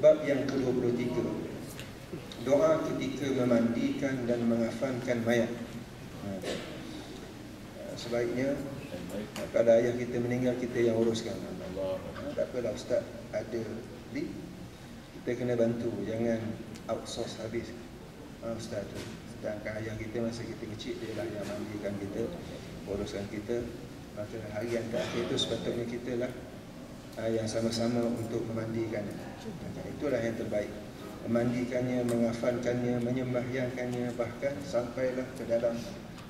bab yang ke-23. Doa ketika memandikan dan mengafankan mayat. Sebaiknya kalau ayah kita meninggal, kita yang uruskan. Tak apalah ustaz, ada lead, kita kena bantu, jangan outsource habis. Ustaz tu, sedangkan ayah kita masa kita kecil, dia lah yang mandikan kita, uruskan kita. Maka hari yang terakhir itu sepatutnya kita lah yang sama-sama untuk memandikannya. Itulah yang terbaik. Memandikannya, mengafankannya, menyembahyangkannya, bahkan sampailah ke dalam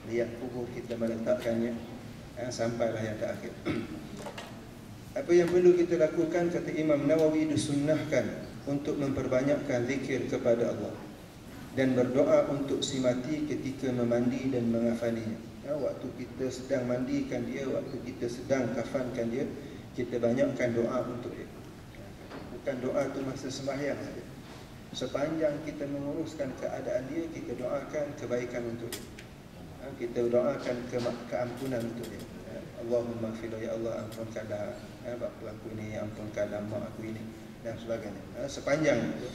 liat kubur kita meletakkannya, sampailah yang terakhir. Apa yang perlu kita lakukan, kata Imam Nawawi, disunnahkan untuk memperbanyakkan zikir kepada Allah dan berdoa untuk si mati ketika memandi dan mengafaninya. Waktu kita sedang mandikan dia, waktu kita sedang kafankan dia, kita banyakkan doa untuk dia. Bukan doa tu masa sembahyang saja. Sepanjang kita menguruskan keadaan dia, kita doakan kebaikan untuk dia. Kita doakan keampunan untuk dia. Allahumma gfirlah, ya Allah ampunkanlah bapa aku ini, ampunkanlah mak aku ini, dan sebagainya. Sepanjang itu,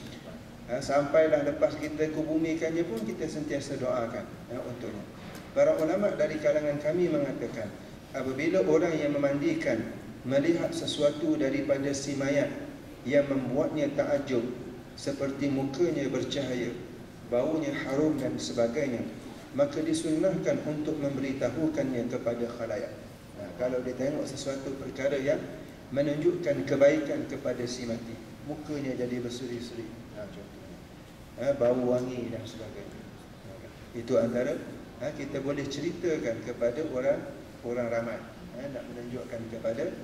sampailah lepas kita kebumikannya pun kita sentiasa doakan untuknya. Para ulama dari kalangan kami mengatakan, apabila orang yang memandikan melihat sesuatu daripada si mayat yang membuatnya takjub, seperti mukanya bercahaya, baunya harum dan sebagainya, maka disunnahkan untuk memberitahukannya kepada khalayak. Kalau dia tengok sesuatu perkara yang menunjukkan kebaikan kepada si mati, mukanya jadi berseri-seri, contohnya bau wangi dan sebagainya, itu antara kita boleh ceritakan kepada orang ramai, nak menunjukkan kepada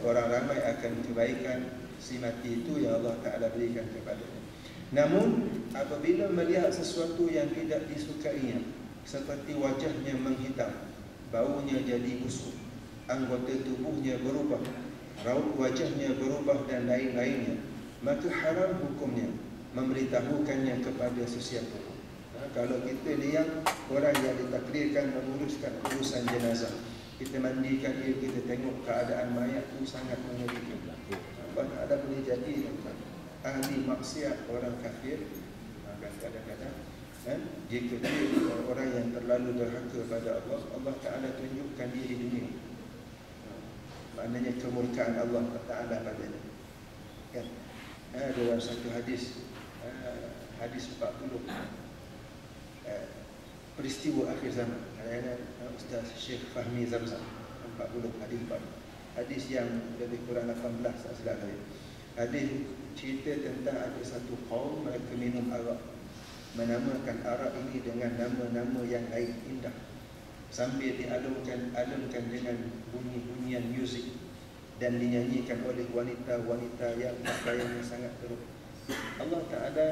orang ramai akan kebaikan si mati itu yang Allah Ta'ala berikan kepadanya. Namun apabila melihat sesuatu yang tidak disukainya, seperti wajahnya menghitam, baunya jadi busuk, anggota tubuhnya berubah, raut wajahnya berubah dan lain-lainnya, maka haram hukumnya memberitahukannya kepada sesiapa. Kalau kita lihat orang yang ditakdirkan menguruskan urusan jenazah, kita mandikan dia, kita tengok keadaan mayat itu sangat mengerikan. Ada boleh jadi ahli maksiat, orang kafir, maka kadang-kadang jika dia orang yang terlalu derhaka pada Allah, Allah Ta'ala tunjukkan dia di dunia, maknanya kemurkaan Allah Ta'ala padanya. Dalam satu hadis, hadis 40, peristiwa akhir zaman, Ustaz Syekh Fahmi Zamzam, 40 hadis 40. Hadis yang lebih kurang 18, tak silap saya. Hadis cerita tentang ada satu kaum mereka minum arak, menamakan arak ini dengan nama-nama yang lain indah, sambil dialunkan dengan bunyi-bunyian muzik, dan dinyanyikan oleh wanita-wanita yang pakaiannya sangat teruk. Allah Ta'ala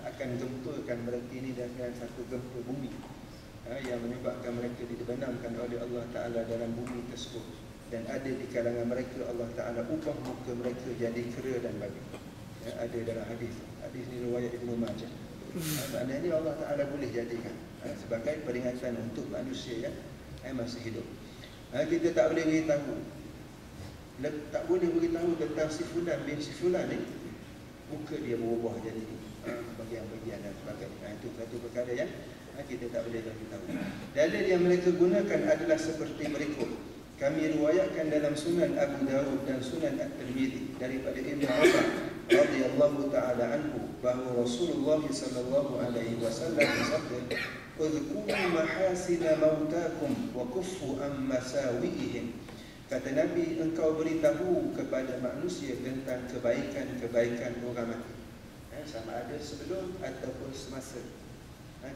akan gempakan mereka ini dengan satu gempa bumi yang menyebabkan mereka dibenamkan oleh Allah Ta'ala dalam bumi tersebut. Dan ada di kalangan mereka Allah Ta'ala ubah muka mereka jadi kera dan babi. Ada dalam hadis. Hadis ni riwayat Ibnu Majah. Maknanya Allah Ta'ala boleh jadikan sebagai peringatan untuk manusia yang masih hidup. Kita tak boleh beritahu, tak boleh beritahu tentang si fulan bin si fulan ni, muka dia berubah jadi bagian-bagian dan sebagainya. Itu satu perkara yang kita tak boleh beritahu. Dalil yang mereka gunakan adalah seperti berikut. Kami riwayatkan dalam Sunan Abu Dawud dan Sunan At-Tirmidzi daripada Ibnu Umar radhiyallahu ta'ala anhu bahawa Rasulullah sallallahu alaihi wasallam bersabda, "Udhkuru mahasina mautakum wa kuffu am masawi'ihim." Kata Nabi, engkau beritahu kepada manusia tentang kebaikan-kebaikan orang mati, sama ada sebelum ataupun semasa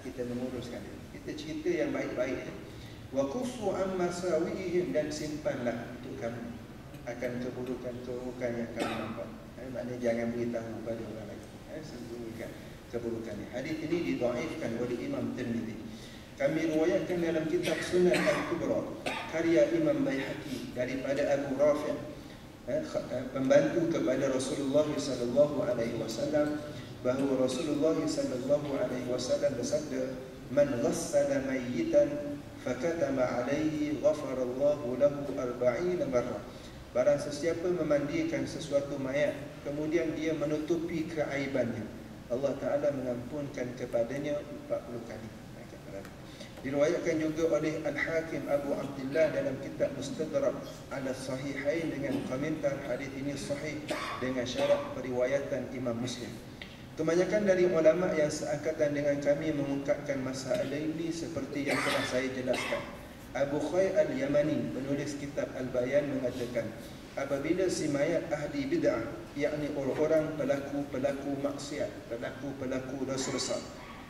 kita menguruskan dia. Kita cerita yang baik-baik. Wa kufu amma sawihim, dan simpanlah untuk kamu akan keburukan-keburukan yang kamu nampak. Maknanya jangan beritahu pada orang lain, sembunyikan keburukannya. Hadis ini didhaifkan oleh Imam Tirmidzi. Kami riwayatkan dalam kitab Sunan Al-Kubra karya Imam Baihaqi daripada Abu Rafi', pembantu kepada Rasulullah sallallahu alaihi wasallam, bahawa Rasulullah sallallahu alaihi wasallam bersabda, "Man ghassala mayyitan fakatama alaihi ghafarallahu lahu 40 marrah." barang sesiapa memandikan sesuatu mayat kemudian dia menutupi keaibannya, Allah Ta'ala mengampunkan kepadanya 40 kali. Diriwayatkan juga oleh Al-Hakim Abu Abdullah dalam kitab Mustadrak ala Sahihain dengan komentar hadis ini sahih dengan syarat periwayatan Imam Muslim. Kebanyakan dari ulama yang seangkatan dengan kami mengungkapkan masalah ini seperti yang telah saya jelaskan. Abu Khay Al-Yamani penulis kitab Al-Bayan mengatakan, apabila si mayat ahli bid'ah, yakni orang-orang pelaku maksiat, pelaku dosa besar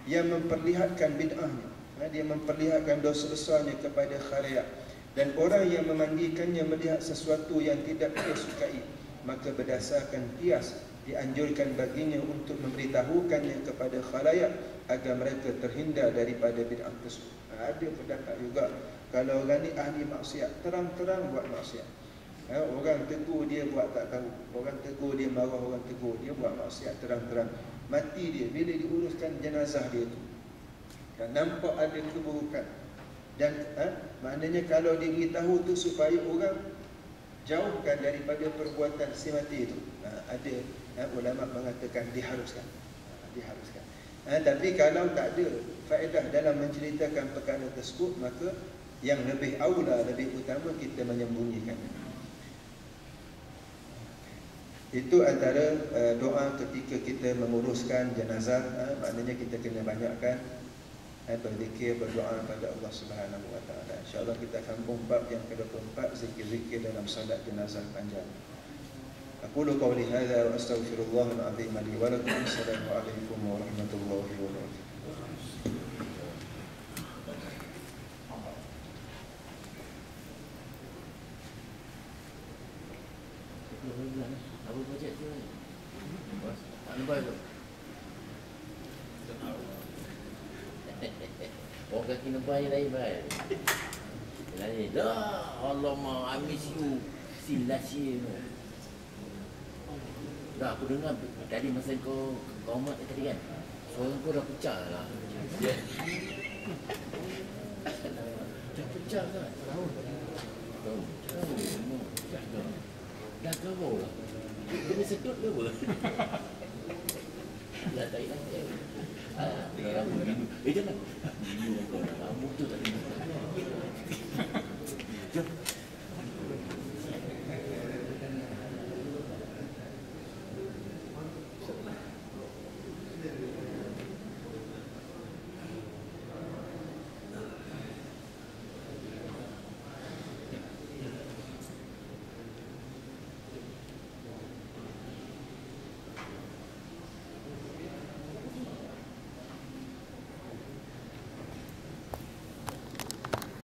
yang memperlihatkan bid'ahnya, dia memperlihatkan dosa besarnya kepada khalayak, dan orang yang memandikannya melihat sesuatu yang tidak dia sukai, maka berdasarkan qiyas dianjurkan baginya untuk memberitahukannya kepada khalayak agar mereka terhindar daripada bid'ah tersebut. Ada pendapat juga kalau orang ni ahli maksiat, terang-terang buat maksiat, orang tegur dia buat tak tahu, orang tegur dia marah, orang tegur dia buat maksiat terang-terang, mati dia, bila diuruskan jenazah dia tu dan nampak ada keburukan, dan maknanya kalau dia beritahu tu supaya orang jauhkan daripada perbuatan si mati itu, ada ulama mengatakan diharuskan. Tapi kalau tak ada faedah dalam menceritakan perkara tersebut, maka yang lebih aula, lebih utama kita menyembunyikan. Itu antara doa ketika kita menguruskan jenazah. Maknanya kita kena banyakkan berzikir, berdoa kepada Allah Subhanahu wa taala. Insya-Allah kita akan bab yang ke-24, zikir-zikir dalam salat jenazah panjang. Aqulu qawli hadza wa astaghfirullahal azim li wa lakum. Assalamualaikum warahmatullahi wabarakatuh. Apa projek tu? Tak nampak tu. Orang kaki nampak yang lain baik. Lain. Dah, alamak, I miss you. Silasi. Dah, aku dengar tadi masa kau mat tadi kan. Suara kau dah pecah lah. Dah pecah kan? Tahu. Dah kau lah. Dia sedut ke apa? Dah tak hilang dia. Dengan rambut biru. Jangan. Biru kau. Rambut tu tak ada.